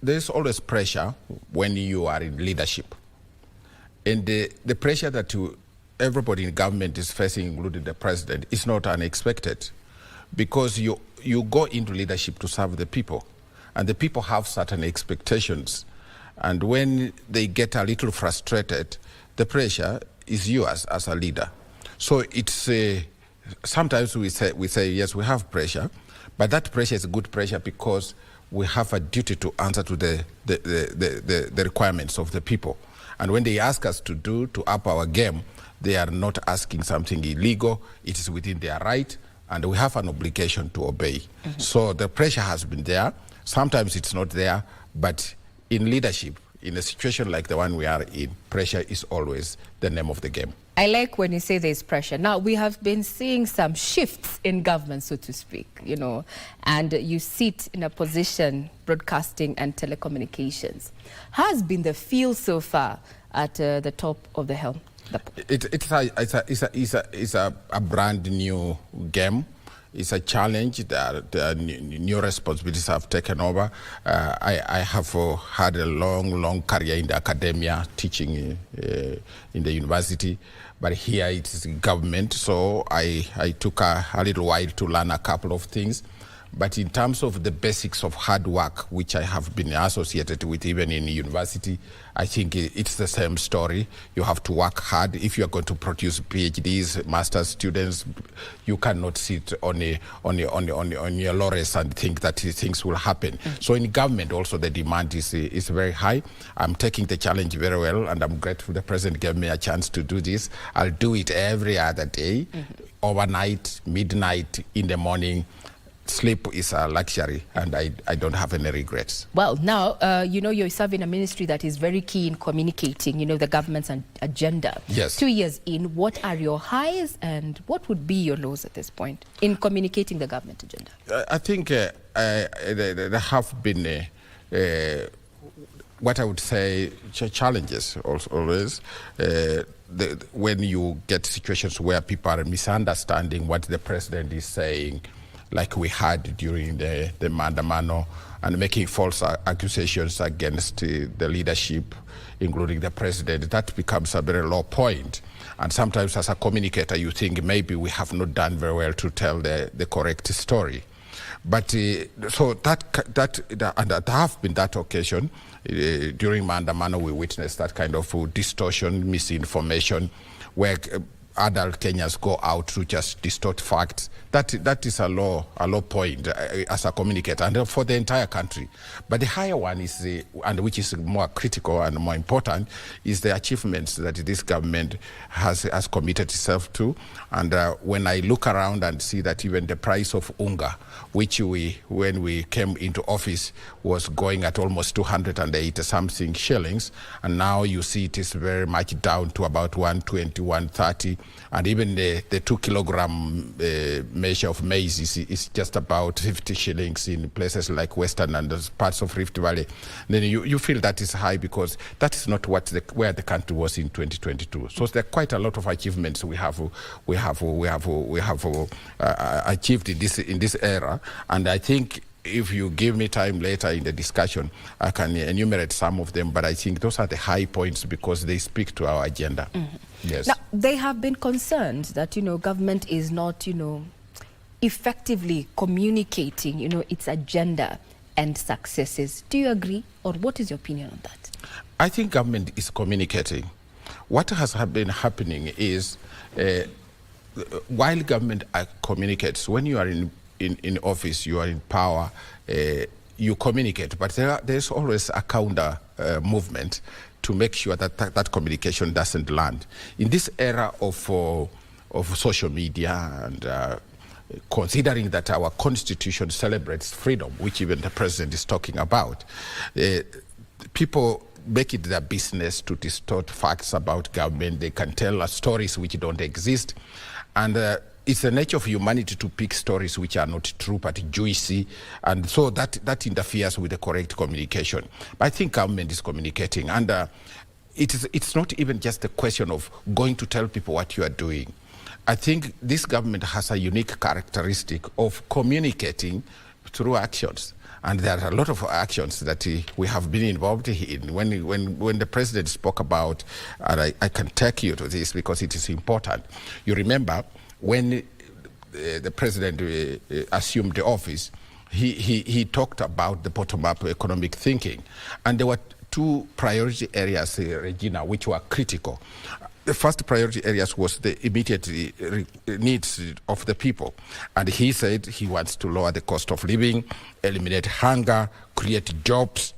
there's always pressure when you are in leadership. And the pressure that everybody in government is facing, including the president, is not unexpected, because you go into leadership to serve the people, and the people have certain expectations. And when they get a little frustrated, the pressure is yours as a leader. So it's sometimes we say yes, we have pressure, but that pressure is good pressure because we have a duty to answer to the requirements of the people. And when they ask us to up our game, they are not asking something illegal. It is within their right, and we have an obligation to obey. Mm-hmm. So the pressure has been there. Sometimes it's not there, but in leadership, in a situation like the one we are in, pressure is always the name of the game. I like when you say there's pressure. Now, we have been seeing some shifts in government, so to speak, you know, and you sit in a position, broadcasting and telecommunications. How has been the feel so far at the top of the helm? It's a brand new game. It's a challenge. The new responsibilities have taken over. I have had a long career in the academia, teaching in the university, but here it is government. So I took a little while to learn a couple of things. But in terms of the basics of hard work, which I have been associated with even in university, I think it's the same story. You have to work hard. If you're going to produce PhDs, master's students, you cannot sit on your laurels and think that things will happen. Mm-hmm. So in government also the demand is very high. I'm taking the challenge very well, and I'm grateful the president gave me a chance to do this. I'll do it every other day, overnight, midnight, in the morning. Sleep is a luxury, and I don't have any regrets. Well, now, you know, you're serving a ministry that is very key in communicating, you know, the government's agenda. Yes. 2 years in, what are your highs and what would be your lows at this point in communicating the government agenda? I think there have been what I would say challenges always. When you get situations where people are misunderstanding what the president is saying, like we had during the Mandamano, and making false accusations against the leadership, including the president, that becomes a very low point. And sometimes as a communicator, you think maybe we have not done very well to tell the correct story. But so that have been that occasion. During Mandamano, we witnessed that kind of distortion, misinformation, where adult Kenyans go out to just distort facts. That is a low point as a communicator, and for the entire country. But the higher one is, and which is more critical and more important, is the achievements that this government has committed itself to. And when I look around and see that even the price of unga, which when we came into office, was going at almost 280 something shillings, and now you see it is very much down to about 120, 130, and even the 2 kilogram measure of maize is just about 50 shillings in places like Western and parts of Rift Valley. Then you feel that is high, because that is not where the country was in 2022. So there are quite a lot of achievements we have achieved in this era, and I think if you give me time later in the discussion, I can enumerate some of them, but I think those are the high points because they speak to our agenda. Mm-hmm. Yes. Now, they have been concerned that, you know, government is not, you know, effectively communicating, you know, its agenda and successes. Do you agree, or what is your opinion on that? I think government is communicating. What has been happening is, while government communicates, when you are in office, you are in power, you communicate, but there's always a counter movement to make sure that communication doesn't land. In this era of social media, and considering that our constitution celebrates freedom, which even the president is talking about, people make it their business to distort facts about government. They can tell us stories which don't exist, and it's the nature of humanity to pick stories which are not true but juicy, and so that interferes with the correct communication. But I think government is communicating, and it's not even just a question of going to tell people what you are doing. I think this government has a unique characteristic of communicating through actions. And there are a lot of actions that we have been involved in. When the president spoke about, and I can take you to this because it is important. You remember when the president assumed the office, he talked about the bottom-up economic thinking. And there were two priority areas, Regina, which were critical. The first priority areas was the immediate needs of the people. And he said he wants to lower the cost of living, eliminate hunger, create jobs,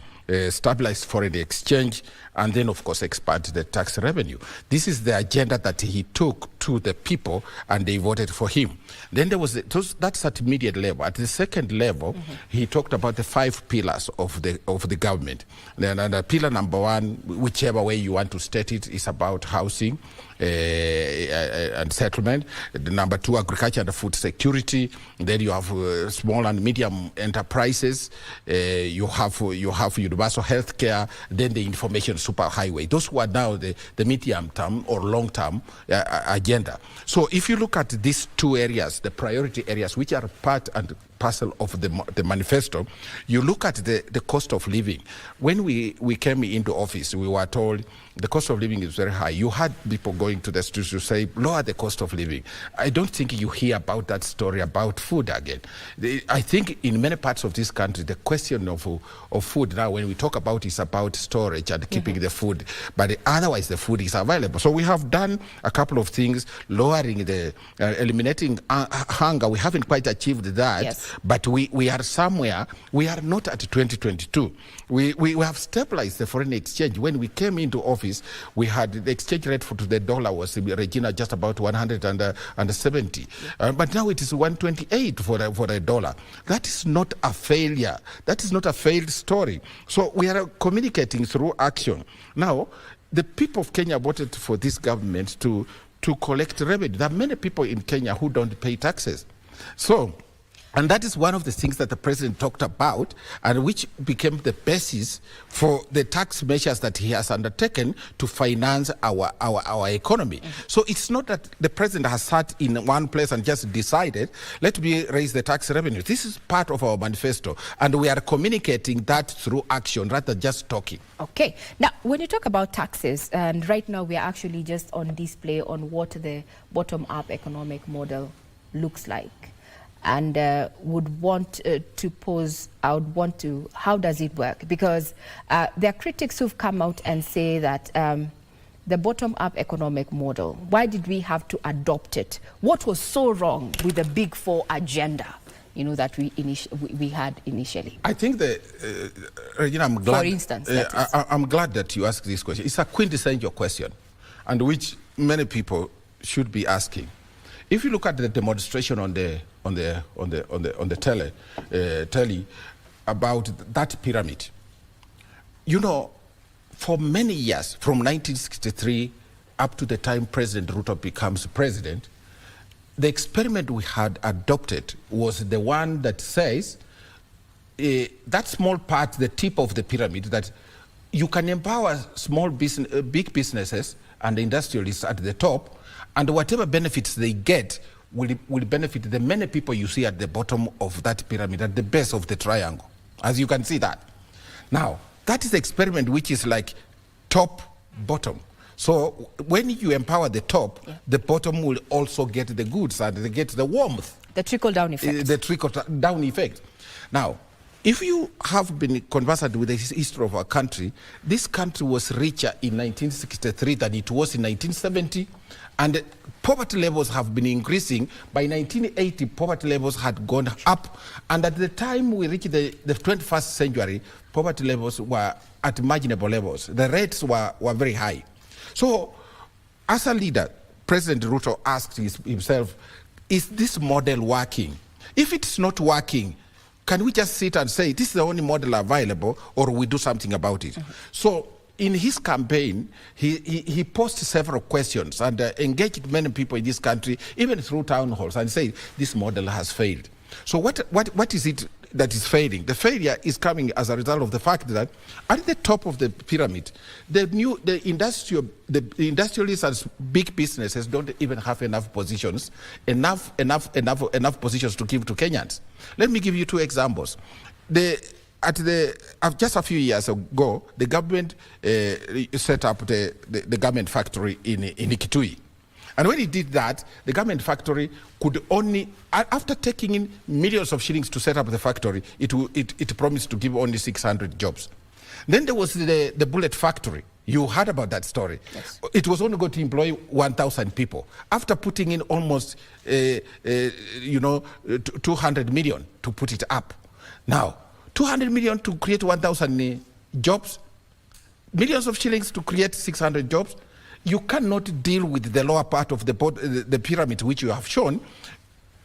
stabilize foreign exchange, and then, of course, expand the tax revenue. This is the agenda that he took to the people, and they voted for him. Then there was that's at immediate level. At the second level, he talked about the 5 pillars of the government. Then pillar number 1, whichever way you want to state it, is about housing and settlement. The number 2, agriculture and food security. Then you have small and medium enterprises. You have universal health care. Then the information superhighway. Those were now the medium term or long term agenda. So if you look at these 2 areas, the priority areas, which are part and parcel of the manifesto, you look at the cost of living. When we came into office, we were told the cost of living is very high. You had people going to the streets to say, lower the cost of living. I don't think you hear about that story about food again. I think in many parts of this country, the question of food now, when we talk about it, is about storage and keeping the food. But otherwise, the food is available. So we have done a couple of things, lowering eliminating hunger. We haven't quite achieved that. Yes. But we are somewhere. We are not at 2022. We have stabilized the foreign exchange. When we came into office, we had the exchange rate to the dollar was, Regina, just about 170. But now it is 128 for a dollar. That is not a failure. That is not a failed story. So we are communicating through action. Now, the people of Kenya voted for this government to collect revenue. There are many people in Kenya who don't pay taxes. And that is one of the things that the president talked about, and which became the basis for the tax measures that he has undertaken to finance our economy. So it's not that the president has sat in one place and just decided, let me raise the tax revenue. This is part of our manifesto, and we are communicating that through action rather than just talking. Okay. Now, when you talk about taxes, and right now we are actually just on display on what the bottom-up economic model looks like. And would want to pose, how does it work? Because there are critics who've come out and say that the bottom-up economic model, why did we have to adopt it? What was so wrong with the Big Four agenda, that we had initially? I think Regina, I'm glad. For instance, I'm glad that you asked this question. It's a quintessential question, and which many people should be asking. If you look at the demonstration on the telly about that pyramid, for many years, from 1963 up to the time President Ruto becomes president, the experiment we had adopted was the one that says that small part, the tip of the pyramid, that you can empower big businesses and industrialists at the top, and whatever benefits they get will benefit the many people you see at the bottom of that pyramid, at the base of the triangle, as you can see that. Now, that is the experiment which is like top, bottom. So when you empower the top, the bottom will also get the goods and they get the warmth. The trickle-down effect. The trickle-down effect. Now, if you have been conversant with the history of our country, this country was richer in 1963 than it was in 1970. And poverty levels have been increasing. By 1980, poverty levels had gone up. And at the time we reached the 21st century, poverty levels were at imaginable levels. The rates were very high. So, as a leader, President Ruto asked himself, is this model working? If it's not working, can we just sit and say, this is the only model available, or we do something about it? So, in his campaign, he posed several questions and engaged many people in this country, even through town halls, and said, this model has failed. So what is it that is failing? The failure is coming as a result of the fact that at the top of the pyramid, the industrialists and big businesses don't even have enough positions, enough positions to give to Kenyans. Let me give you 2 examples. The just a few years ago, the government set up the garment factory in Kitui. And when it did that, the garment factory could only, after taking in millions of shillings to set up the factory, it promised to give only 600 jobs. Then there was the bullet factory. You heard about that story. Yes. It was only going to employ 1,000 people. After putting in almost, 200 million to put it up. Now, 200 million to create 1,000 jobs, millions of shillings to create 600 jobs. You cannot deal with the lower part of the pyramid which you have shown,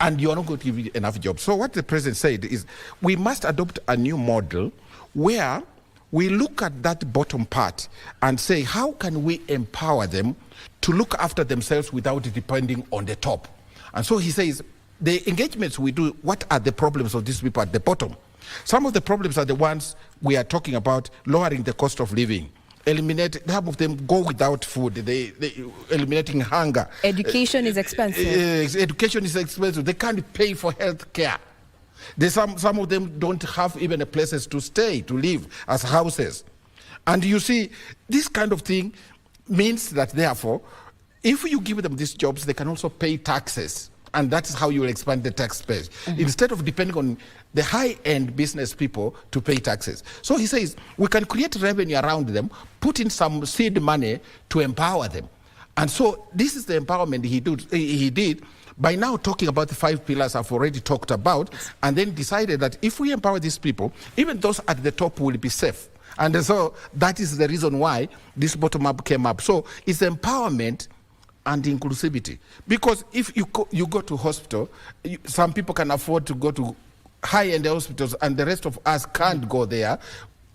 and you are not going to give enough jobs. So what the president said is we must adopt a new model where we look at that bottom part and say, how can we empower them to look after themselves without depending on the top? And so he says, the engagements we do, what are the problems of these people at the bottom? Some of the problems are the ones we are talking about, lowering the cost of living. Some of them go without food, they eliminating hunger. Education is expensive. Education is expensive. They can't pay for health care. Some of them don't have even places to stay, to live as houses. And you see, this kind of thing means that therefore, if you give them these jobs, they can also pay taxes. And that's how you will expand the tax base. Instead of depending on the high-end business people to pay taxes. So he says, we can create revenue around them, put in some seed money to empower them. And so this is the empowerment he did by now talking about the 5 pillars I've already talked about, and then decided that if we empower these people, even those at the top will be safe. And so that is the reason why this bottom-up came up. So it's empowerment and inclusivity. Because if you go to hospital, some people can afford to go to high-end hospitals and the rest of us can't go there.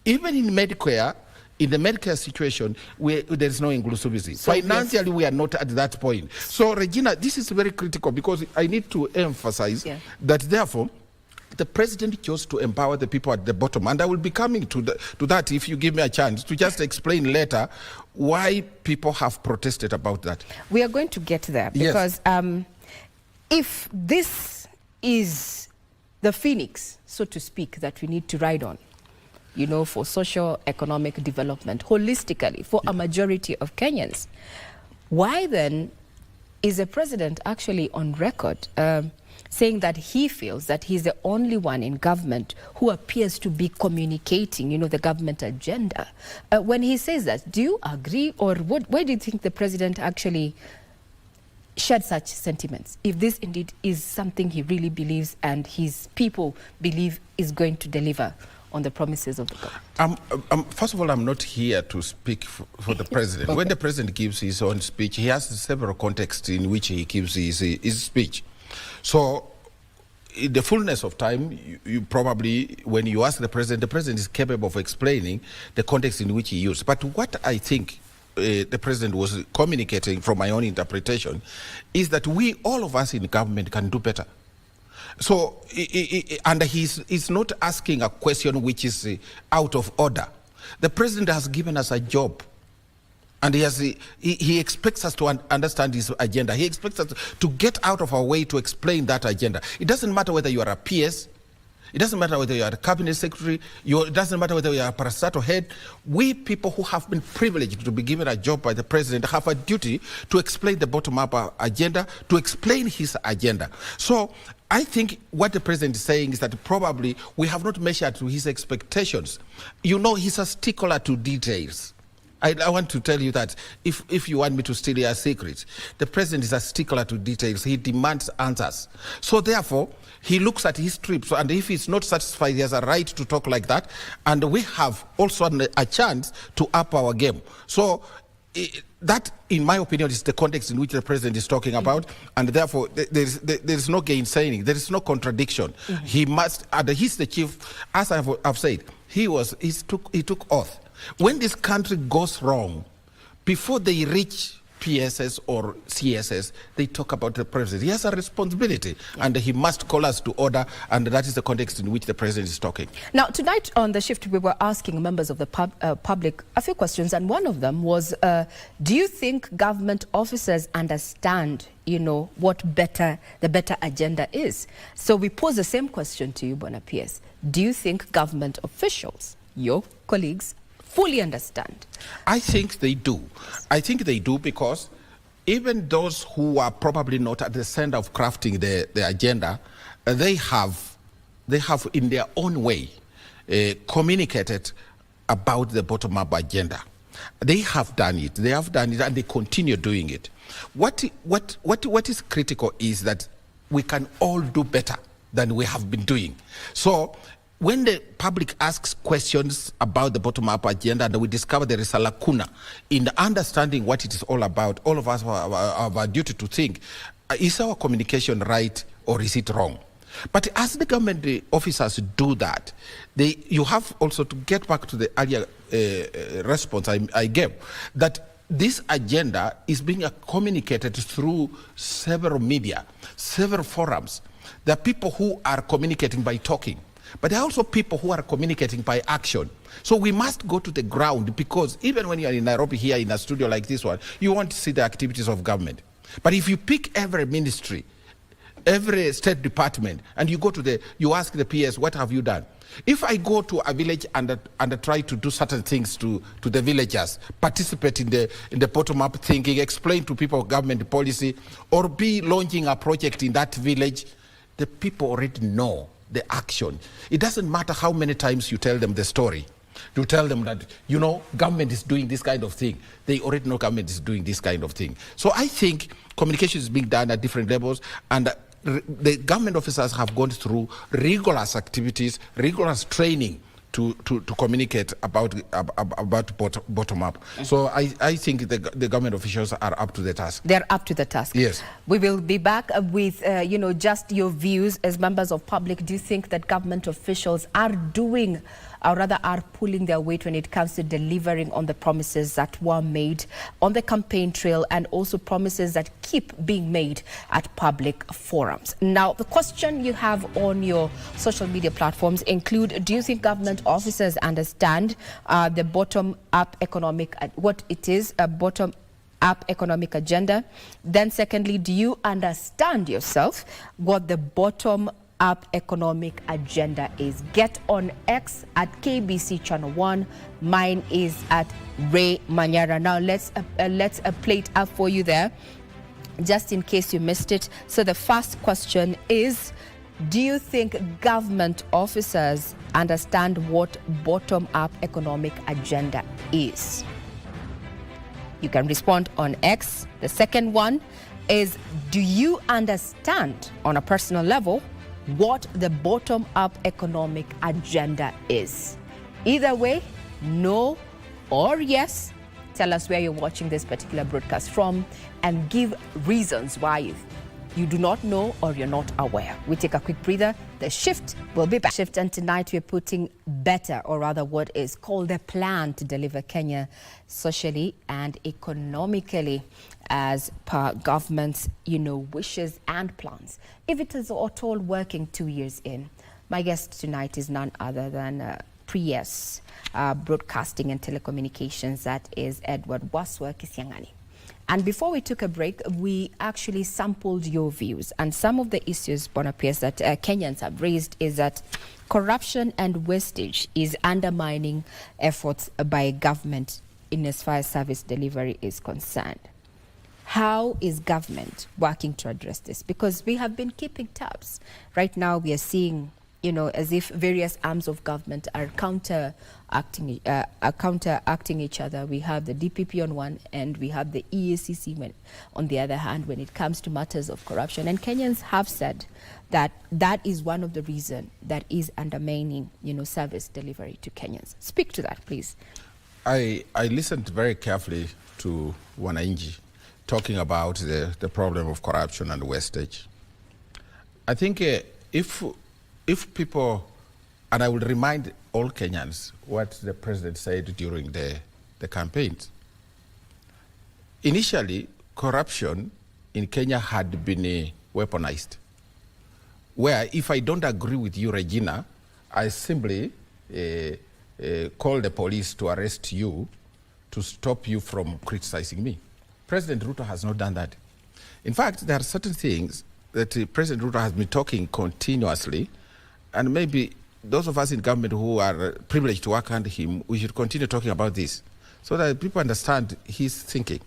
Even in Medicare, in the Medicare situation, there is no inclusivity. So financially, we are not at that point. So, Regina, this is very critical because I need to emphasize that, therefore, the president chose to empower the people at the bottom. And I will be coming to that if you give me a chance to just explain later why people have protested about that. We are going to get there because if this is the phoenix, so to speak, that we need to ride on, for socio-economic development, holistically, for a majority of Kenyans, why then is the president actually on record saying that he feels that he's the only one in government who appears to be communicating, the government agenda? When he says that, do you agree, or why do you think the president actually shared such sentiments, if this indeed is something he really believes and his people believe is going to deliver on the promises of the government? First of all, I'm not here to speak for the president. When the president gives his own speech, he has several contexts in which he gives his speech. So, in the fullness of time, you probably, when you ask the president is capable of explaining the context in which he used. But what I think the president was communicating from my own interpretation is that all of us in government can do better. So, and he's not asking a question which is out of order. The president has given us a job. And he expects us to understand his agenda. He expects us to get out of our way to explain that agenda. It doesn't matter whether you are a PS, it doesn't matter whether you are a cabinet secretary, it doesn't matter whether you are a parastatal head. We people who have been privileged to be given a job by the president have a duty to explain the bottom-up agenda, to explain his agenda. So I think what the president is saying is that probably we have not measured to his expectations. He's a stickler to details. I want to tell you that if you want me to steal your secret, the president is a stickler to details. He demands answers. So therefore, he looks at his trips, and if he's not satisfied, he has a right to talk like that. And we have also a chance to up our game. So that, in my opinion, is the context in which the president is talking about, and therefore there is no gainsaying, there is no contradiction. He must, and he's the chief, as I've said, he took oath. When this country goes wrong, before they reach PSS or CSS, they talk about the president. He has a responsibility, and he must call us to order, and that is the context in which the president is talking. Now, tonight on the shift, we were asking members of the public a few questions, and one of them was, do you think government officers understand, what the better agenda is? So we pose the same question to you, Bona PS. Do you think government officials, your colleagues, fully understand? I think they do. I think they do because even those who are probably not at the center of crafting the agenda, they have in their own way communicated about the bottom-up agenda. They have done it. They have done it, and they continue doing it. What is critical is that we can all do better than we have been doing. So when the public asks questions about the bottom-up agenda and we discover there is a lacuna in understanding what it is all about, all of us have a duty to think, is our communication right or is it wrong? But as the government officers do that, you have also to get back to the earlier response I gave, that this agenda is being communicated through several media, several forums. There are people who are communicating by talking, but there are also people who are communicating by action. So we must go to the ground, because even when you are in Nairobi here in a studio like this one, you want to see the activities of government. But if you pick every ministry, every state department, and you ask the PS, what have you done? If I go to a village and try to do certain things to the villagers, participate in the bottom-up thinking, explain to people government policy, or be launching a project in that village, the people already know the action. It doesn't matter how many times you tell them the story. You tell them that, government is doing this kind of thing. They already know government is doing this kind of thing. So I think communication is being done at different levels, and the government officers have gone through rigorous activities, rigorous training to communicate about bottom up. So I think the government officials are up to the task. They're up to the task. Yes. We will be back with, just your views as members of public. Do you think that government officials are doing, or rather are pulling their weight when it comes to delivering on the promises that were made on the campaign trail, and also promises that keep being made at public forums? Now, the question you have on your social media platforms include, do you think government officers understand the bottom-up economic, what it is, a bottom-up economic agenda? Then secondly, do you understand yourself what the bottom-up economic agenda is? Get on X at KBC Channel 1. Mine is at Ray Manyara. Now let's play it up for you there, just in case you missed it. So the first question is, do you think government officers understand what bottom-up economic agenda is? You can respond on X. The second one is, do you understand on a personal level what the bottom-up economic agenda is? Either way, no or yes. Tell us where you're watching this particular broadcast from and give reasons why you do not know or you're not aware. We take a quick breather. The shift will be back. Shift, and tonight we're putting better, or rather what is called a plan to deliver Kenya socially and economically as per government's, wishes and plans. If it is at all working 2 years in, my guest tonight is none other than Prof. Broadcasting and Telecommunications, that is Edward Waswa Kisiang'ani. And before we took a break, we actually sampled your views. And some of the issues, Bona PS, that Kenyans have raised is that corruption and wastage is undermining efforts by government in as far as service delivery is concerned. How is government working to address this? Because we have been keeping tabs. Right now we are seeing, as if various arms of government are counteracting each other. We have the DPP on one end, we have the EACC on the other hand, when it comes to matters of corruption. And Kenyans have said that that is one of the reasons that is undermining, service delivery to Kenyans. Speak to that, please. I listened very carefully to Wananchi talking about the problem of corruption and wastage. I think if people, and I will remind all Kenyans what the president said during the campaigns. initially, corruption in Kenya had been weaponized, where if I don't agree with you, Regina, I simply call the police to arrest you to stop you from criticizing me. President Ruto has not done that. In fact, there are certain things that President Ruto has been talking continuously, and maybe those of us in government who are privileged to work under him, we should continue talking about this so that people understand his thinking.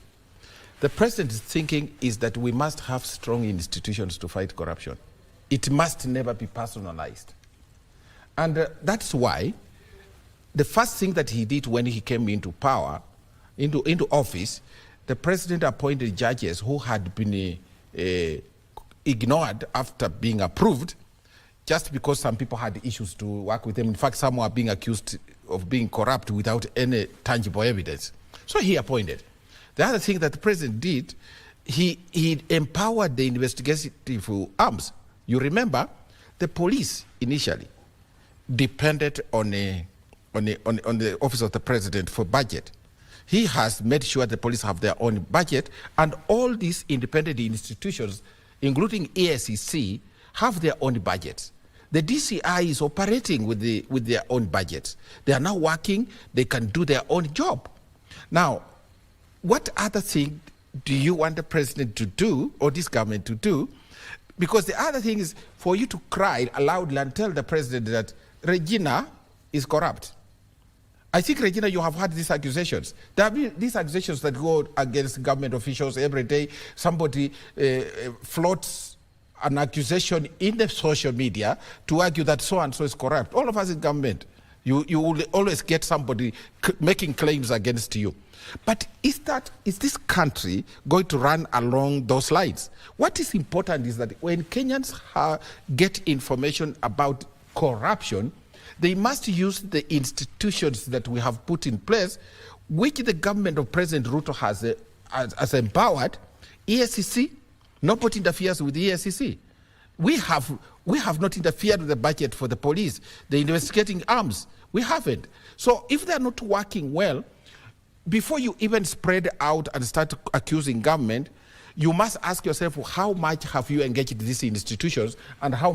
The president's thinking is that we must have strong institutions to fight corruption. It must never be personalized. And that's why the first thing that he did when he came into power, into office, the president appointed judges who had been ignored after being approved just because some people had issues to work with them. In fact, some were being accused of being corrupt without any tangible evidence. So he appointed. The other thing that the president did, he empowered the investigative arms. You remember, the police initially depended on the office of the president for budget. He has made sure the police have their own budget, and all these independent institutions, including EACC, have their own budgets. The DCI is operating with their own budgets. They are now working, they can do their own job. Now, what other thing do you want the president to do, or this government to do? Because the other thing is for you to cry aloudly and tell the president that Regina is corrupt. I think, Regina, you have heard these accusations. There have been these accusations that go against government officials every day. Somebody floats an accusation in the social media to argue that so-and-so is corrupt. All of us in government, you will always get somebody making claims against you. But is this country going to run along those lines? What is important is that when Kenyans get information about corruption, they must use the institutions that we have put in place, which the government of President Ruto has empowered. EACC, nobody interferes with the EACC. We have not interfered with the budget for the police, the investigating arms. We haven't. So if they're not working well, before you even spread out and start accusing government, you must ask yourself, how much have you engaged these institutions, and how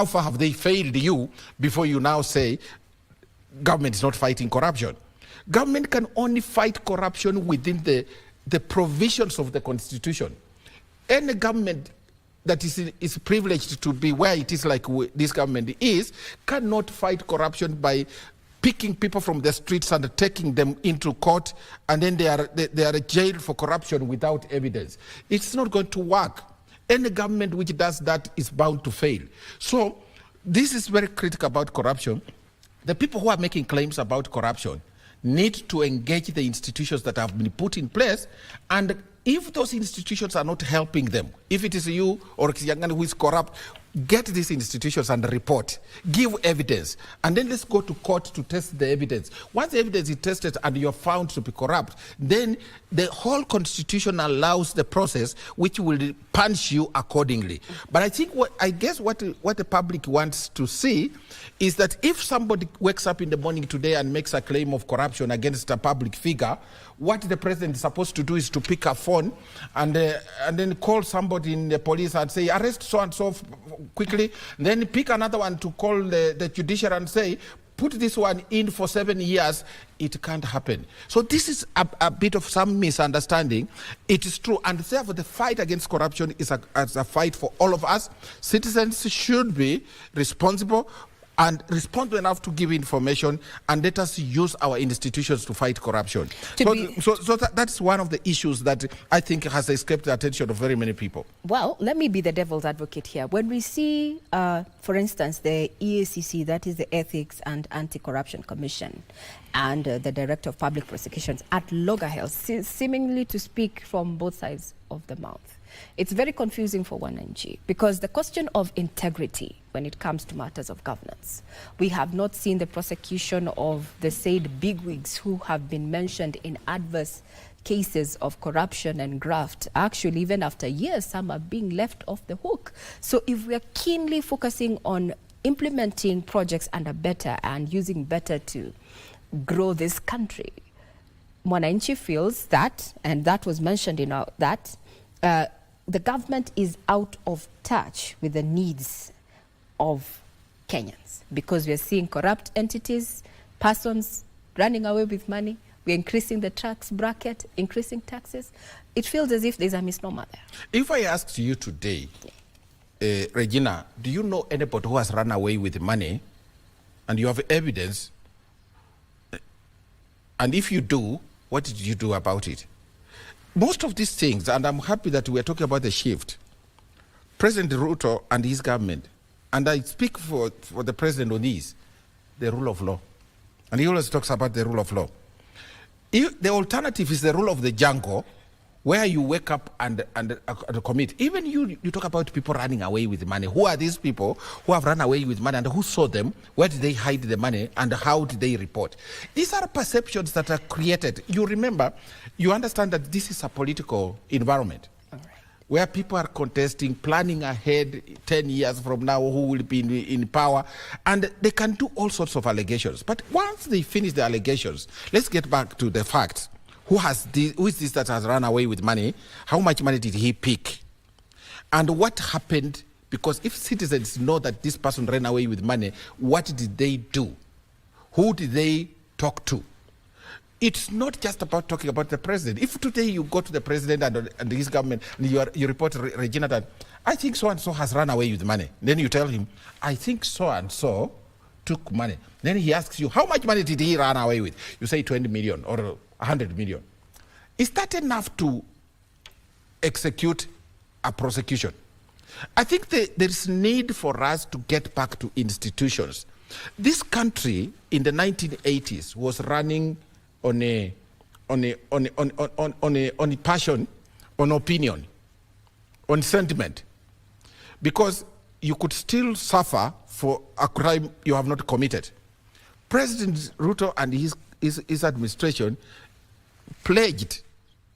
far have they failed you before you now say government is not fighting corruption? Government can only fight corruption within the provisions of the Constitution. Any government that is privileged to be where it is, like this government is, cannot fight corruption by picking people from the streets and taking them into court, and then they are jailed for corruption without evidence. It's not going to work. Any government which does that is bound to fail. So this is very critical about corruption. The people who are making claims about corruption need to engage the institutions that have been put in place, and if those institutions are not helping them, if it is you or Kisiang'ani who is corrupt, get these institutions and report, give evidence, and then let's go to court to test the evidence. Once the evidence is tested and you're found to be corrupt, then the whole constitution allows the process which will punish you accordingly. But I think what the public wants to see is that if somebody wakes up in the morning today and makes a claim of corruption against a public figure, what the president is supposed to do is to pick a phone and then call somebody in the police and say, arrest so-and-so quickly. Then pick another one to call the judiciary and say, put this one in for 7 years. It can't happen. So this is a bit of some misunderstanding. It is true. And therefore, the fight against corruption is a fight for all of us. Citizens should be responsible and responsible enough to give information, and let us use our institutions to fight corruption. So that's one of the issues that I think has escaped the attention of very many people. Well, let me be the devil's advocate here. When we see, for instance, the EACC, that is the Ethics and Anti-Corruption Commission, and the Director of Public Prosecutions at loggerheads, seemingly to speak from both sides of the mouth, it's very confusing for 1NG, because the question of integrity when it comes to matters of governance, we have not seen the prosecution of the said bigwigs who have been mentioned in adverse cases of corruption and graft. Actually, even after years, some are being left off the hook. So if we are keenly focusing on implementing projects under better and using better to grow this country, Mwananchi feels that, and that was mentioned in that, the government is out of touch with the needs of Kenyans, because we are seeing corrupt entities, persons running away with money. We're increasing the tax bracket, increasing taxes. It feels as if there's a misnomer there. If I asked you today, Regina, do you know anybody who has run away with money and you have evidence? And if you do, what did you do about it? Most of these things, and I'm happy that we're talking about the shift, President Ruto and his government, and I speak for the president on this, the rule of law. And he always talks about the rule of law. The alternative is the rule of the jungle, where you wake up and commit. Even you talk about people running away with money. Who are these people who have run away with money, and who saw them? Where did they hide the money, and how did they report? These are perceptions that are created. You remember, you understand that this is a political environment where people are contesting, planning ahead 10 years from now who will be in power, and they can do all sorts of allegations. But once they finish the allegations, let's get back to the facts. Who is this that has run away with money? How much money did he pick? And what happened? Because if citizens know that this person ran away with money, what did they do? Who did they talk to? It's not just about talking about the president. If today you go to the president and his government and you report, Regina, that I think so-and-so has run away with money. Then you tell him, I think so-and-so took money. Then he asks you, how much money did he run away with? You say 20 million or 100 million. Is that enough to execute a prosecution? I think there is need for us to get back to institutions. This country in the 1980s was running on a passion, on opinion, on sentiment, because you could still suffer for a crime you have not committed. President Ruto and his administration pledged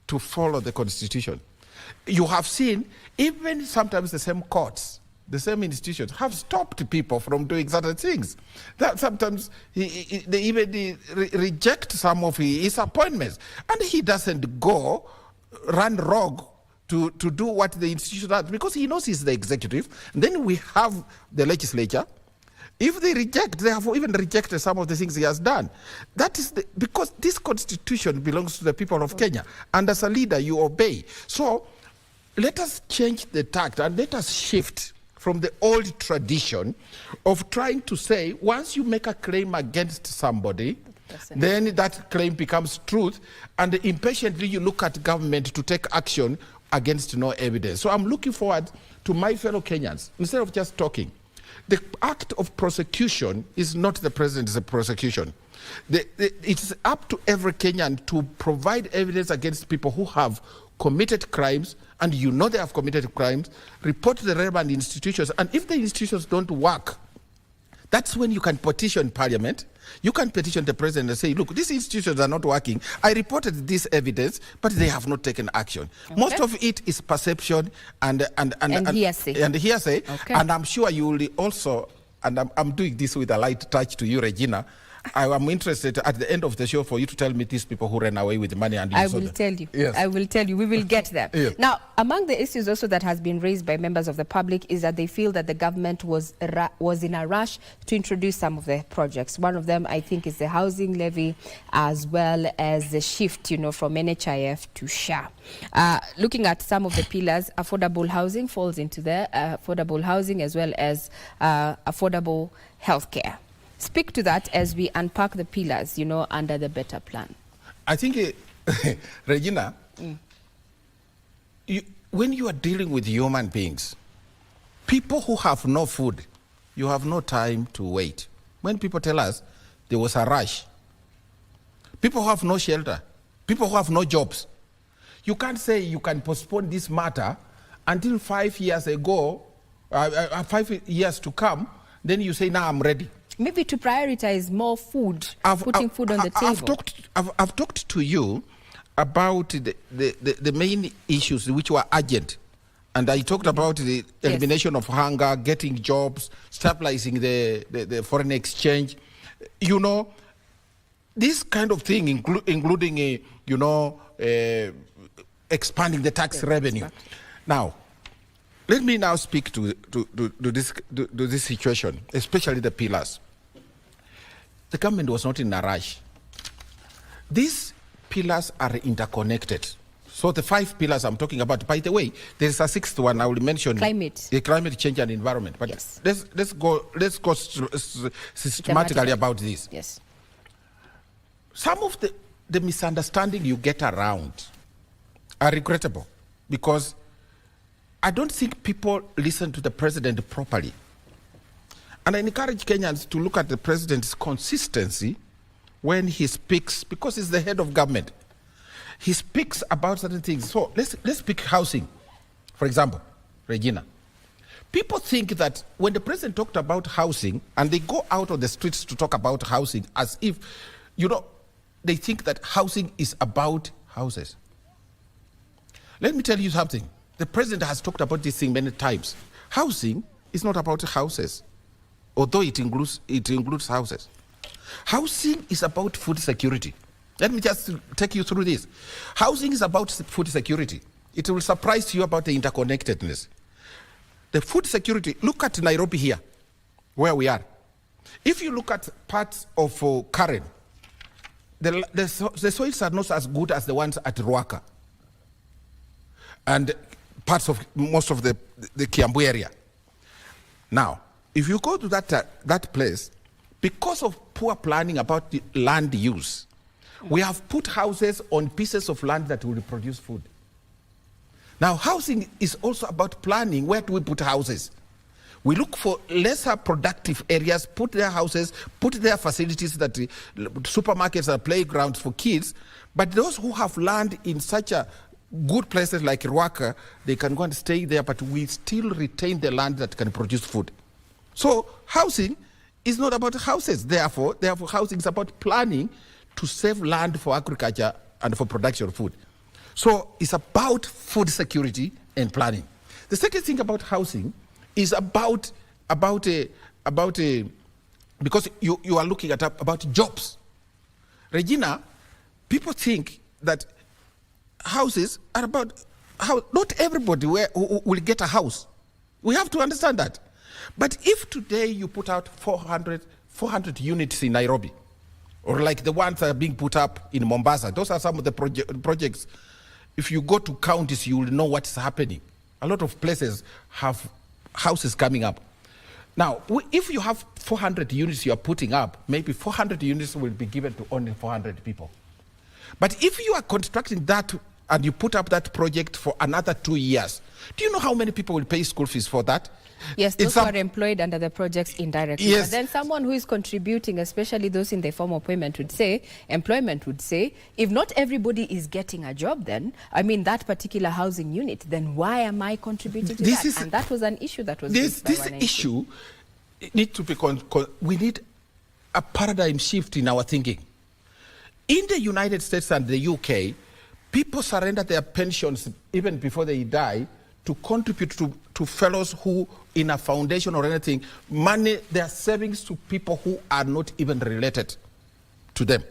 to follow the Constitution. You have seen even sometimes the same courts, the same institutions have stopped people from doing certain things. That sometimes they even reject some of his appointments, and he doesn't go run rogue to do what the institution does, because he knows he's the executive. And then we have the legislature. If they reject, they have even rejected some of the things he has done. That is because this constitution belongs to the people of Kenya, and as a leader you obey. So let us change the tact and let us shift from the old tradition of trying to say, once you make a claim against somebody, then that claim becomes truth, and impatiently you look at government to take action against no evidence. So I'm looking forward to my fellow Kenyans, instead of just talking. The act of prosecution is not the president's prosecution. It's up to every Kenyan to provide evidence against people who have committed crimes, and you know they have committed crimes, report to the relevant institutions, and if the institutions don't work, that's when you can petition Parliament. You can petition the president and say, look, these institutions are not working. I reported this evidence, but they have not taken action. Okay. Most of it is perception and hearsay. And hearsay. Okay. And I'm sure you will also, and I'm doing this with a light touch to you, Regina, I am interested at the end of the show for you to tell me these people who ran away with the money. And I will tell you. Yes. I will tell you. We will get there. Yes. Now, among the issues also that has been raised by members of the public is that they feel that the government was in a rush to introduce some of the projects. One of them, I think, is the housing levy, as well as the shift, from NHIF to SHA. Looking at some of the pillars, affordable housing falls into there. Affordable housing, as well as affordable healthcare. Speak to that as we unpack the pillars, under the better plan. I think, Regina, when you are dealing with human beings, people who have no food, you have no time to wait. When people tell us there was a rush, people who have no shelter, people who have no jobs, you can't say you can postpone this matter until 5 years ago, 5 years to come, then you say, now I'm ready. Maybe to prioritize more food, putting food on the table. I've talked to you about the main issues which were urgent. And I talked about the elimination of hunger, getting jobs, stabilizing the foreign exchange. this kind of thing, including, expanding the tax revenue. Now, let me now speak to this situation, especially the pillars. The government was not in a rush. These pillars are interconnected. So the 5 pillars I'm talking about, by the way, there's a 6th one I will mention. Climate. Climate change and environment. But yes. let's go systematically about this. Yes. Some of the misunderstanding you get around are regrettable because I don't think people listen to the president properly. And I encourage Kenyans to look at the president's consistency when he speaks, because he's the head of government. He speaks about certain things. So let's pick housing, for example, Regina. People think that when the president talked about housing, and they go out on the streets to talk about housing as if, they think that housing is about houses. Let me tell you something. The president has talked about this thing many times. Housing is not about houses, although it includes houses. Housing is about food security. Let me just take you through this. Housing is about food security. It will surprise you about the interconnectedness. The food security, look at Nairobi here, where we are. If you look at parts of Karen, the soils are not as good as the ones at Ruaka and parts of most of the Kiambu area. Now, if you go to that place, because of poor planning about the land use, we have put houses on pieces of land that will produce food. Now, housing is also about planning. Where do we put houses? We look for lesser productive areas, put their houses, put their facilities, that supermarkets are playgrounds for kids. But those who have land in such a good places like Ruaka, they can go and stay there, but we still retain the land that can produce food. So housing is not about houses. Therefore, housing is about planning to save land for agriculture and for production of food. So it's about food security and planning. The second thing about housing is because you are looking at about jobs. Regina, people think that houses are about how not everybody will get a house. We have to understand that. But if today you put out 400 units in Nairobi, or like the ones that are being put up in Mombasa, those are some of the projects. If you go to counties, you will know what's happening. A lot of places have houses coming up. Now, if you have 400 units you are putting up, maybe 400 units will be given to only 400 people. But if you are constructing that and you put up that project for another 2 years, do you know how many people will pay school fees for that? Yes, those who are employed under the projects indirectly. Yes. But then someone who is contributing, especially those in the form of employment would say, if not everybody is getting a job then, that particular housing unit, then why am I contributing to that? And that was an issue that was raised by this issue needs to be, we need a paradigm shift in our thinking. In the United States and the UK, people surrender their pensions even before they die to contribute to fellows who, in a foundation or anything, money their savings to people who are not even related to them.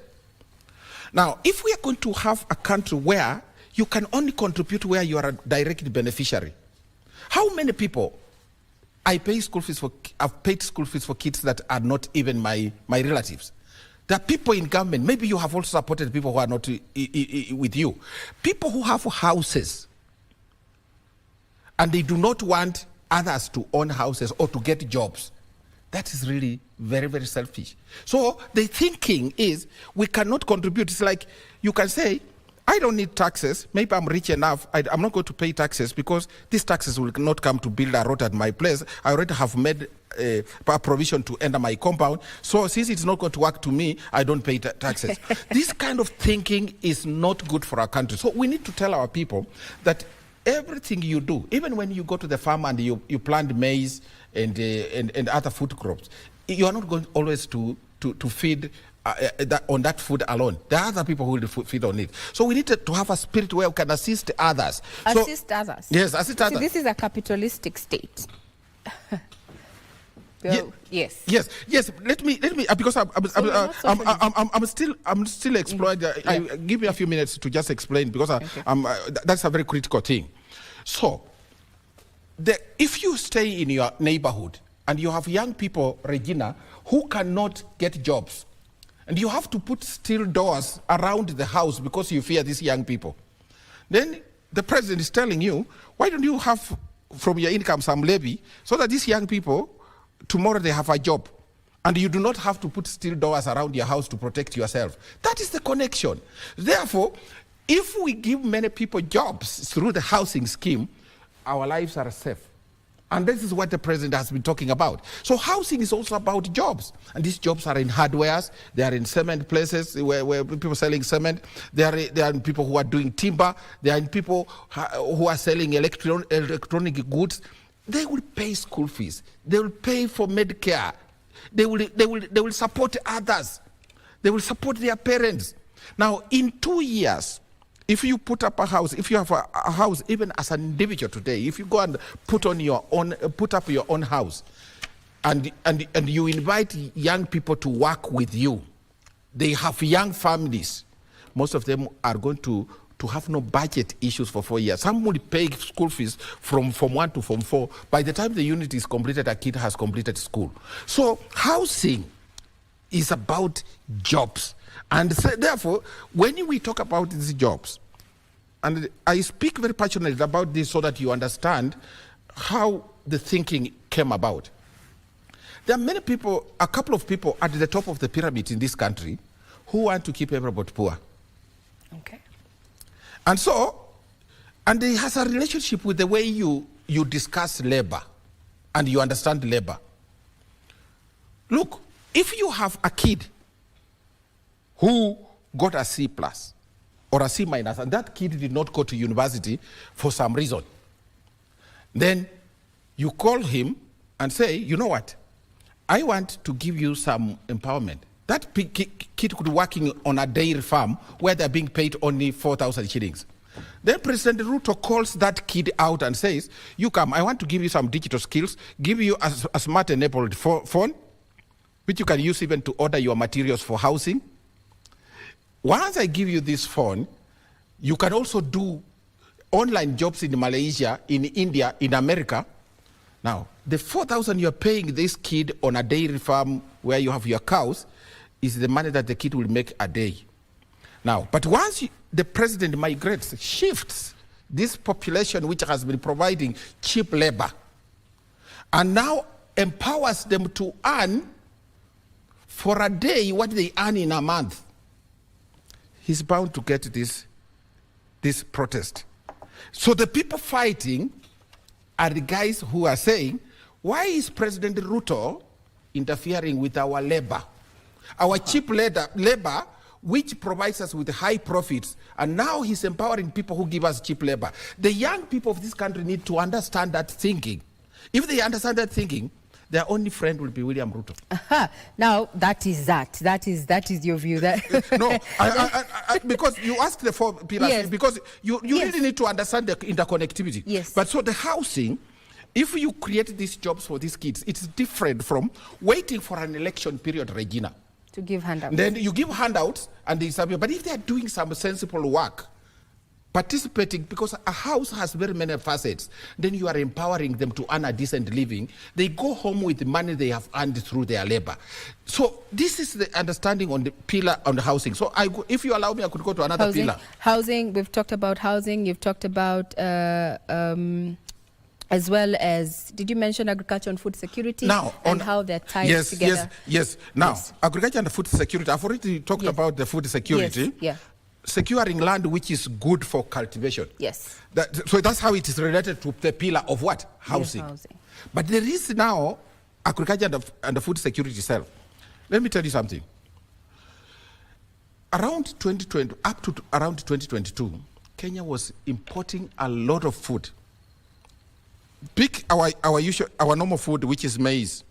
Now, if we are going to have a country where you can only contribute where you are a direct beneficiary, how many people I've paid school fees for kids that are not even my relatives? There are people in government, maybe you have also supported people who are not with you. People who have houses, and they do not want others to own houses or to get jobs. That is really very, very selfish. So the thinking is we cannot contribute. It's like you can say, I don't need taxes. Maybe I'm rich enough. I'm not going to pay taxes because these taxes will not come to build a road at my place. I already have made a provision to enter my compound. So since it's not going to work to me, I don't pay taxes. This kind of thinking is not good for our country. So we need to tell our people that everything you do, even when you go to the farm and you plant maize and other food crops, you are not going always to feed on that food alone. There are other people who will feed on it. So we need to have a spirit where we can assist others. Assist others? Yes, assist others. See, this is a capitalistic state. Yes. Yes. Let me because I'm still exploring. Give me a few minutes to just explain because that's a very critical thing. So, if you stay in your neighborhood and you have young people, Regina, who cannot get jobs, and you have to put steel doors around the house because you fear these young people, then the president is telling you, why don't you have from your income some levy so that these young people, tomorrow they have a job and you do not have to put steel doors around your house to protect yourself. That is the connection. Therefore, if we give many people jobs through the housing scheme, our lives are safe. And this is what the president has been talking about. So housing is also about jobs. And these jobs are in hardwares. They are in cement places where people are selling cement. They are in people who are doing timber. They are in people who are selling electronic goods. They will pay school fees. They will pay for Medicare. They will support others. They will support their parents. Now, in 2 years, if you put up a house, if you have a house, even as an individual today, if you go and put up your own house, and you invite young people to work with you, they have young families. Most of them are going to have no budget issues for 4 years. Some will pay school fees from Form 1 to Form 4. By the time the unit is completed, a kid has completed school. So housing is about jobs. And so, therefore, when we talk about these jobs, and I speak very passionately about this so that you understand how the thinking came about. There are many people, a couple of people at the top of the pyramid in this country who want to keep everybody poor. Okay. And so, and it has a relationship with the way you discuss labor and you understand labor. Look, if you have a kid who got a C+ or a C-, and that kid did not go to university for some reason, then you call him and say, you know what, I want to give you some empowerment. That kid could be working on a dairy farm where they're being paid only 4,000 shillings. Then President Ruto calls that kid out and says, you come, I want to give you some digital skills, give you a smart-enabled phone, which you can use even to order your materials for housing. Once I give you this phone, you can also do online jobs in Malaysia, in India, in America. Now, the 4,000 you're paying this kid on a dairy farm where you have your cows is the money that the kid will make a day. Now, but once the president migrates, shifts this population which has been providing cheap labor, and now empowers them to earn for a day what they earn in a month, he's bound to get this protest. So the people fighting are the guys who are saying, why is President Ruto interfering with our labor? Our cheap labor, which provides us with high profits, and now he's empowering people who give us cheap labor. The young people of this country need to understand that thinking. If they understand that thinking, their only friend will be William Ruto. Now, that is your view. No, because you asked the four pillars, yes. Because you really need to understand the interconnectivity. Yes. But so the housing, if you create these jobs for these kids, it's different from waiting for an election period, Regina. To give handouts. Then you give handouts and they disappear. But if they are doing some sensible work, participating, because a house has very many facets, then you are empowering them to earn a decent living. They go home with the money they have earned through their labor. So this is the understanding on the pillar on the housing. So if you allow me, I could go to another pillar. Housing, we've talked about housing, you've talked about as well as, did you mention agriculture and food security? Now, and how they're tied together? Yes. Now, agriculture and food security, I've already talked about the food security. Yes. Securing land which is good for cultivation. Yes. So that's how it is related to the pillar of what? Housing. Yes, housing. But there is now agriculture and the food security itself. Let me tell you something. Around 2020, up to around 2022, Kenya was importing a lot of food. Pick our normal food, which is maize,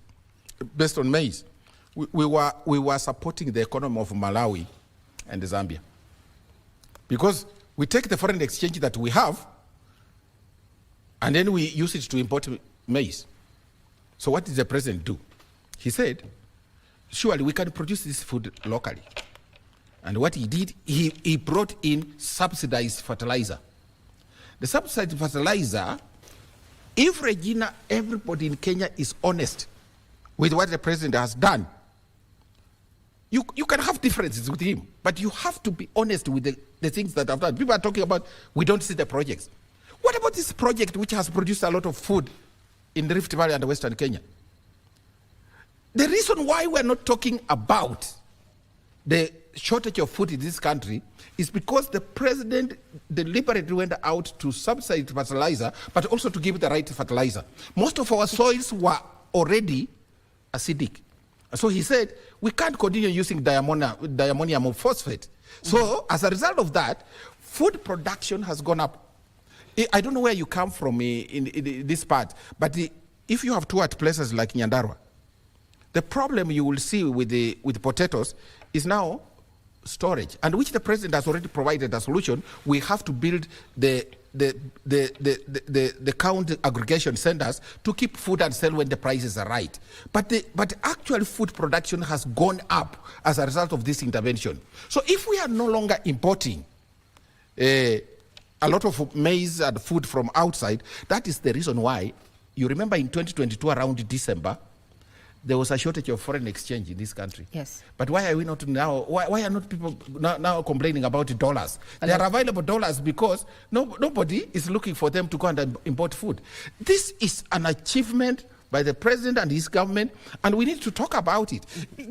based on maize. We were supporting the economy of Malawi and Zambia. Because we take the foreign exchange that we have, and then we use it to import maize. So what did the president do? he said, surely we can produce this food locally. And what he did, he brought in subsidized fertilizer. The subsidized fertilizer, if Regina, everybody in Kenya is honest with what the president has done, you can have differences with him, but you have to be honest with the things that I've done. People are talking about, we don't see the projects. What about this project which has produced a lot of food in the Rift Valley and Western Kenya? The reason why we're not talking about the shortage of food in this country is because the president deliberately went out to subsidize fertilizer, but also to give the right fertilizer. Most of our soils were already acidic. So he said, we can't continue using diammonium phosphate. So as a result of that, food production has gone up. I don't know where you come from in this part, but if you have toured places like Nyandarua, the problem you will see with potatoes is now storage, and which the president has already provided a solution. We have to build the count aggregation centers to keep food and sell when the prices are right. But actual food production has gone up as a result of this intervention. So if we are no longer importing a lot of maize and food from outside, that is the reason why, you remember in 2022 around December, there was a shortage of foreign exchange in this country. Yes. But why are we not now, why are not people now complaining about dollars? There are available dollars because nobody is looking for them to go and import food. This is an achievement by the president and his government, and we need to talk about it.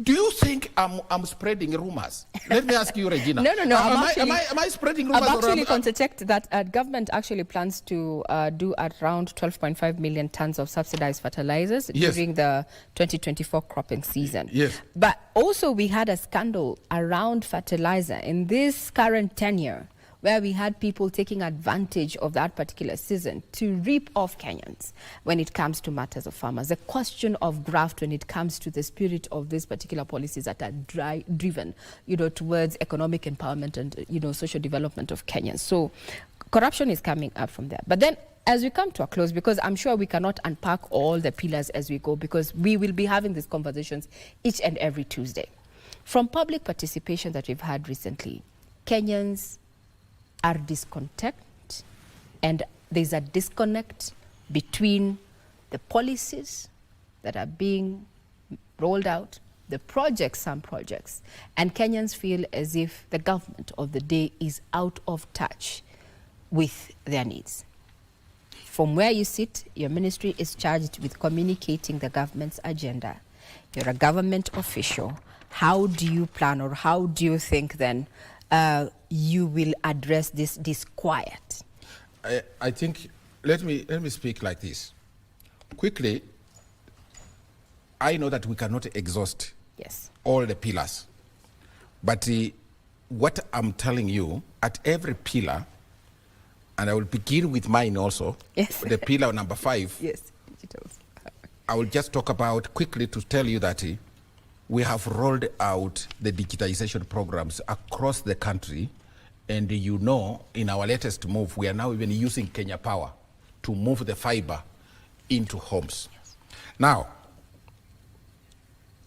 Do you think I'm spreading rumors? Let me ask you, Regina. No. Am I spreading rumors? I'm actually going to check that government actually plans to do around 12.5 million tons of subsidized fertilizers during the 2024 cropping season. Yes. But also we had a scandal around fertilizer in this current tenure, where we had people taking advantage of that particular season to rip off Kenyans when it comes to matters of farmers. The question of graft when it comes to the spirit of these particular policies that are driven, towards economic empowerment and, social development of Kenyans. So corruption is coming up from there. But then as we come to a close, because I'm sure we cannot unpack all the pillars as we go, because we will be having these conversations each and every Tuesday. From public participation that we've had recently, Kenyans are discontent, and there's a disconnect between the policies that are being rolled out, some projects, and Kenyans feel as if the government of the day is out of touch with their needs. From where you sit, your ministry is charged with communicating the government's agenda. You're a government official. How do you plan, or how do you think then you will address this disquiet? I think, let me speak like this. Quickly, I know that we cannot exhaust all the pillars. But what I'm telling you, at every pillar, and I will begin with mine also, the pillar number 5. Yes, digital. I will just talk about quickly to tell you that we have rolled out the digitization programs across the country, and in our latest move, we are now even using Kenya Power to move the fiber into homes. Yes. Now,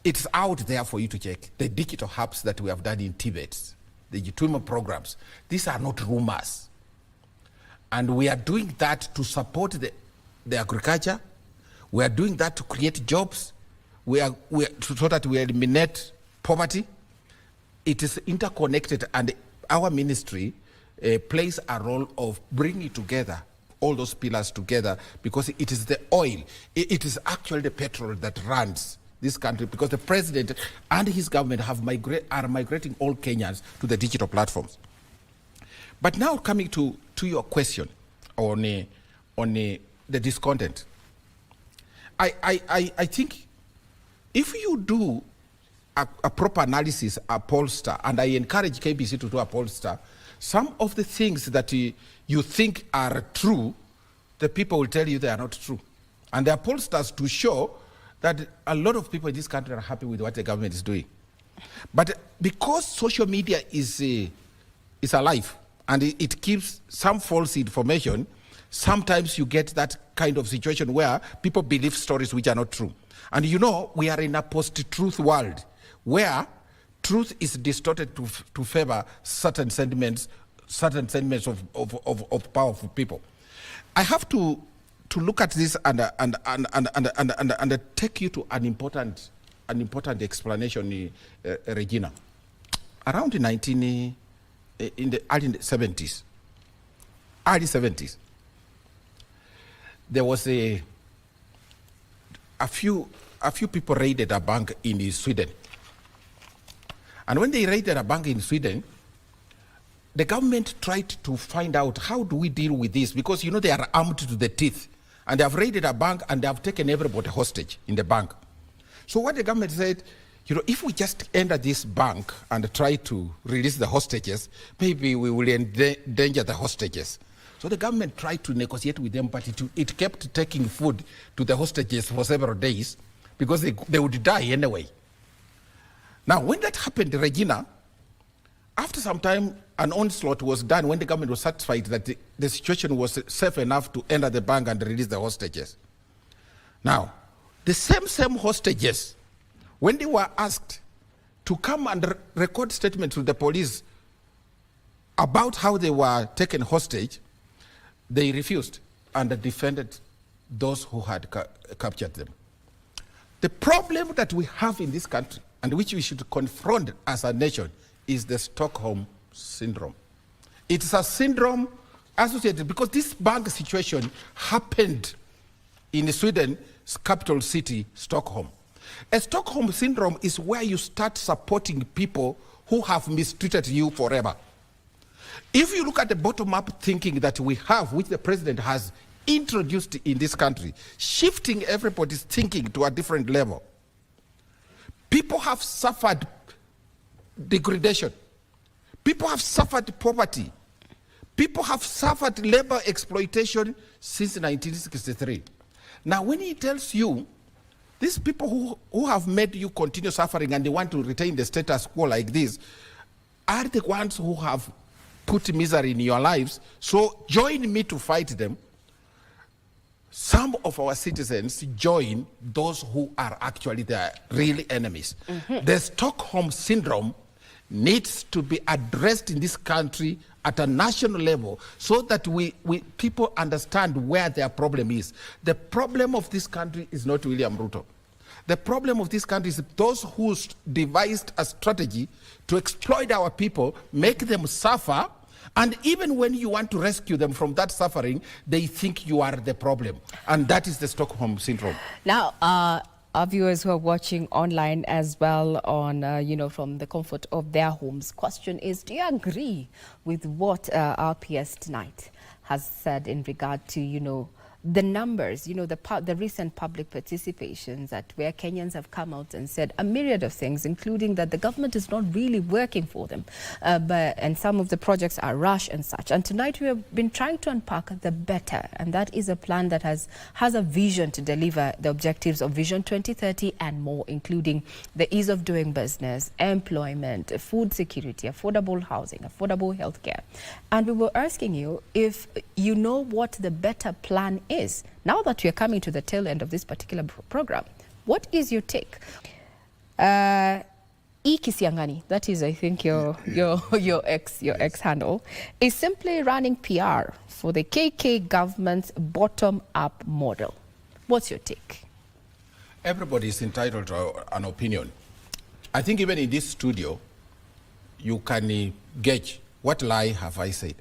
it's out there for you to check. The digital hubs that we have done in Tibet, the Gituma programs, these are not rumors. And we are doing that to support the agriculture. We are doing that to create jobs. So that we eliminate poverty. It is interconnected, and our ministry plays a role of bringing together all those pillars together, because it is the oil, it is actually the petrol that runs this country, because the president and his government are migrating all Kenyans to the digital platforms. But now coming to your question on the discontent, I think if you do a proper analysis, a pollster, and I encourage KBC to do a pollster, some of the things that you think are true, the people will tell you they are not true. And there are pollsters to show that a lot of people in this country are happy with what the government is doing. But because social media is alive, and it keeps some false information, sometimes you get that kind of situation where people believe stories which are not true. And you know, we are in a post-truth world where truth is distorted to favor certain sentiments of powerful people. I have to look at this and take you to an important explanation, Regina. Around in the early 70s, there was a few people raided a bank in Sweden. And when they raided a bank in Sweden, the government tried to find out how do we deal with this, because you know they are armed to the teeth and they have raided a bank and they have taken everybody hostage in the bank. So what the government said, you know, if we just enter this bank and try to release the hostages, maybe we will endanger the hostages. So the government tried to negotiate with them, but it kept taking food to the hostages for several days because they would die anyway. Now, when that happened, Regina, after some time, an onslaught was done when the government was satisfied that the situation was safe enough to enter the bank and release the hostages. Now, the same hostages, when they were asked to come and record statements to the police about how they were taken hostage, they refused and defended those who had captured them. The problem that we have in this country, and which we should confront as a nation, is the Stockholm Syndrome. It's a syndrome associated, because this bank situation happened in Sweden's capital city, Stockholm. A Stockholm Syndrome is where you start supporting people who have mistreated you forever. If you look at the bottom-up thinking that we have, which the president has introduced in this country, shifting everybody's thinking to a different level, people have suffered degradation. People have suffered poverty. People have suffered labor exploitation since 1963. Now, when he tells you, these people who have made you continue suffering and they want to retain the status quo like this are the ones who have put misery in your lives, so join me to fight them. Some of our citizens join those who are actually the real enemies. Mm-hmm. The Stockholm Syndrome needs to be addressed in this country at a national level so that people understand where their problem is. The problem of this country is not William Ruto. The problem of this country is those who devised a strategy to exploit our people, make them suffer, and even when you want to rescue them from that suffering, they think you are the problem. And that is the Stockholm Syndrome. Now, our viewers who are watching online as well on, from the comfort of their homes, question is, do you agree with what our PS tonight has said in regard to, the numbers, the recent public participations that where Kenyans have come out and said a myriad of things, including that the government is not really working for them, and some of the projects are rushed and such. And tonight we have been trying to unpack the better, and that is a plan that has a vision to deliver the objectives of Vision 2030 and more, including the ease of doing business, employment, food security, affordable housing, affordable healthcare. And we were asking you if you know what the better plan is. Now that we are coming to the tail end of this particular program, what is your take? Kisiang'ani, that is, I think, your ex handle, is simply running PR for the KK government's bottom-up model. What's your take? Everybody is entitled to an opinion. I think even in this studio, you can gauge what lie have I said.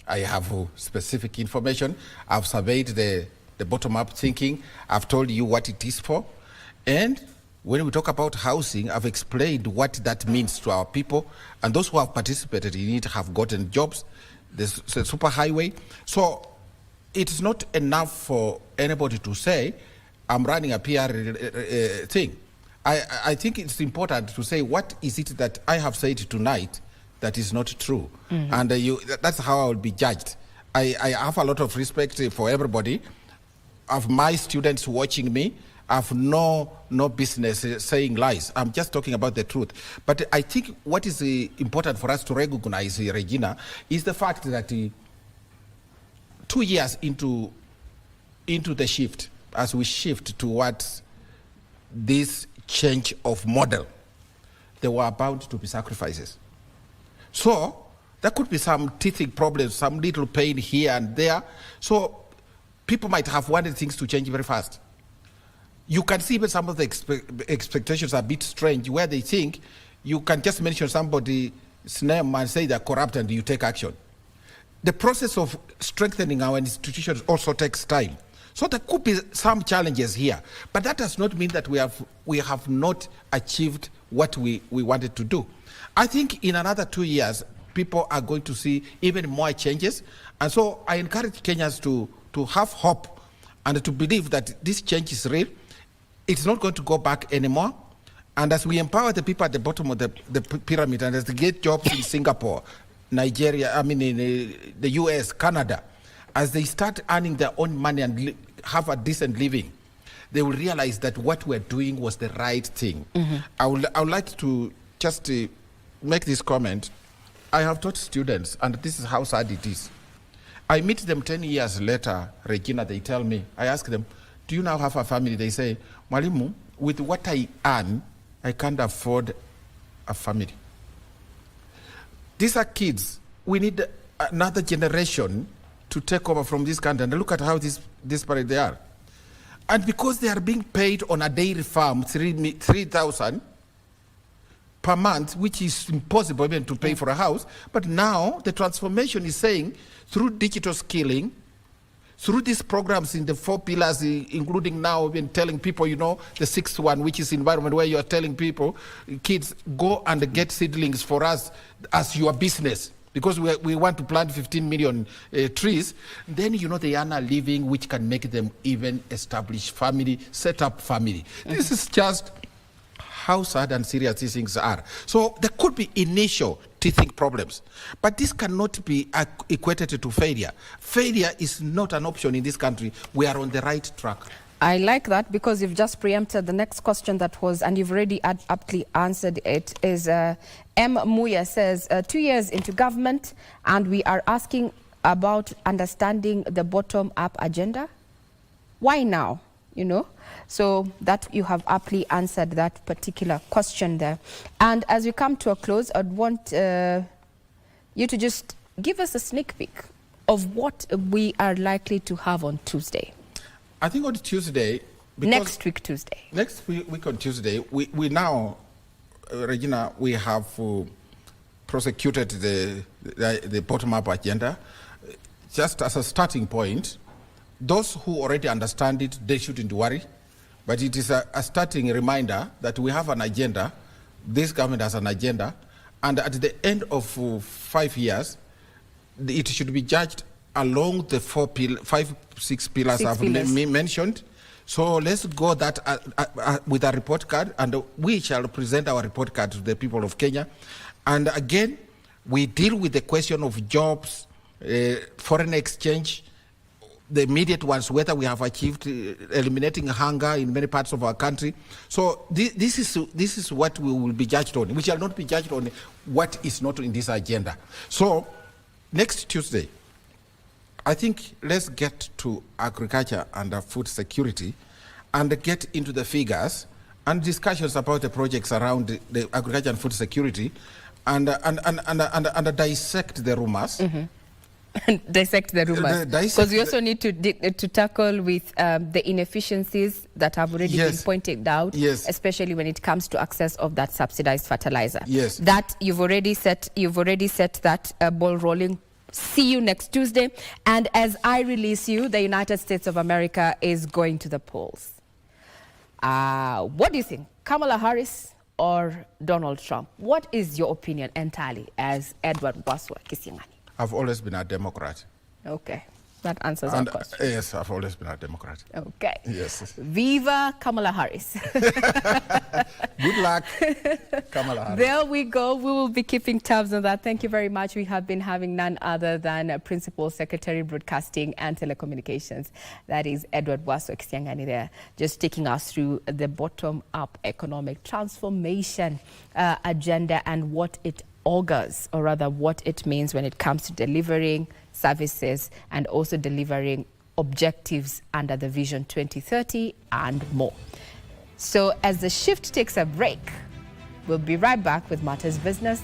I have specific information. I've surveyed the bottom-up thinking. I've told you what it is for. And when we talk about housing, I've explained what that means to our people. And those who have participated in it have gotten jobs. There's a superhighway. So it's not enough for anybody to say, I'm running a PR thing. I think it's important to say, what is it that I have said tonight that is not true? Mm-hmm. And that's how I will be judged. I have a lot of respect for everybody. Of my students watching me, I have no business saying lies. I'm just talking about the truth. But I think what is important for us to recognize, Regina, is the fact that 2 years into the shift, as we shift towards this change of model, there were bound to be sacrifices. So there could be some teething problems, some little pain here and there. So people might have wanted things to change very fast. You can see even some of the expectations are a bit strange, where they think you can just mention somebody's name and say they're corrupt and you take action. The process of strengthening our institutions also takes time. So there could be some challenges here, but that does not mean that we have not achieved what we wanted to do. I think in another 2 years, people are going to see even more changes. And so I encourage Kenyans to have hope and to believe that this change is real. It's not going to go back anymore. And as we empower the people at the bottom of the pyramid, and as they get jobs in Singapore, Nigeria, in the US, Canada, as they start earning their own money and have a decent living, they will realize that what we're doing was the right thing. Mm-hmm. I would like to just make this comment. I have taught students, and this is how sad it is. I meet them 10 years later, Regina, they tell me, I ask them, do you now have a family? They say, Mwalimu, with what I earn, I can't afford a family. These are kids. We need another generation to take over from this country. And look at how disparate they are. And because they are being paid on a dairy farm, 3,000 per month, which is impossible even to pay for a house. But now the transformation is saying through digital skilling, through these programs in the 4 pillars, including now even telling people, the 6th one, which is environment, where you are telling people, kids, go and get seedlings for us as your business, because we want to plant 15 million trees. Then, they earn a living which can make them even establish family, set up family. Mm-hmm. This is just how sad and serious these things are. So there could be initial teething problems, but this cannot be equated to failure. Failure is not an option in this country. We are on the right track. I like that, because you've just preempted the next question that was, and you've already aptly answered it, is M. Muya says, 2 years into government, and we are asking about understanding the bottom-up agenda. Why now? So that you have aptly answered that particular question there. And as we come to a close, I'd want you to just give us a sneak peek of what we are likely to have on Tuesday. I think on Tuesday... Next week Tuesday. Next week on Tuesday, we now, Regina, we have prosecuted the bottom-up agenda. Just as a starting point, those who already understand it, they shouldn't worry. But it is a starting reminder that we have an agenda. This government has an agenda. And at the end of 5 years, it should be judged along the 6 pillars I've mentioned. So let's go that with a report card, and we shall present our report card to the people of Kenya. And again, we deal with the question of jobs, foreign exchange, the immediate ones, whether we have achieved eliminating hunger in many parts of our country. So this is what we will be judged on. We shall not be judged on what is not in this agenda. So next Tuesday, I think let's get to agriculture and food security and get into the figures and discussions about the projects around the agriculture and food security and dissect the rumors. Mm-hmm. Dissect the rumors, because we also need to tackle with the inefficiencies that have already been pointed out, especially when it comes to access of that subsidized fertilizer. Yes, that you've already set that ball rolling. See you next Tuesday, and as I release you, the United States of America is going to the polls. What do you think, Kamala Harris or Donald Trump? What is your opinion entirely as Edward Waswa Kisiang'ani? I've always been a Democrat. Okay, that answers our question. Yes, I've always been a Democrat. Okay. Yes. Viva Kamala Harris. Good luck, Kamala Harris. There we go. We will be keeping tabs on that. Thank you very much. We have been having none other than Principal Secretary Broadcasting and Telecommunications. That is Edward Waswa Kisiang'ani there, just taking us through the bottom-up economic transformation agenda and what it augurs, or rather what it means when it comes to delivering services and also delivering objectives under the Vision 2030 and more. So as the shift takes a break, we'll be right back with Matters Business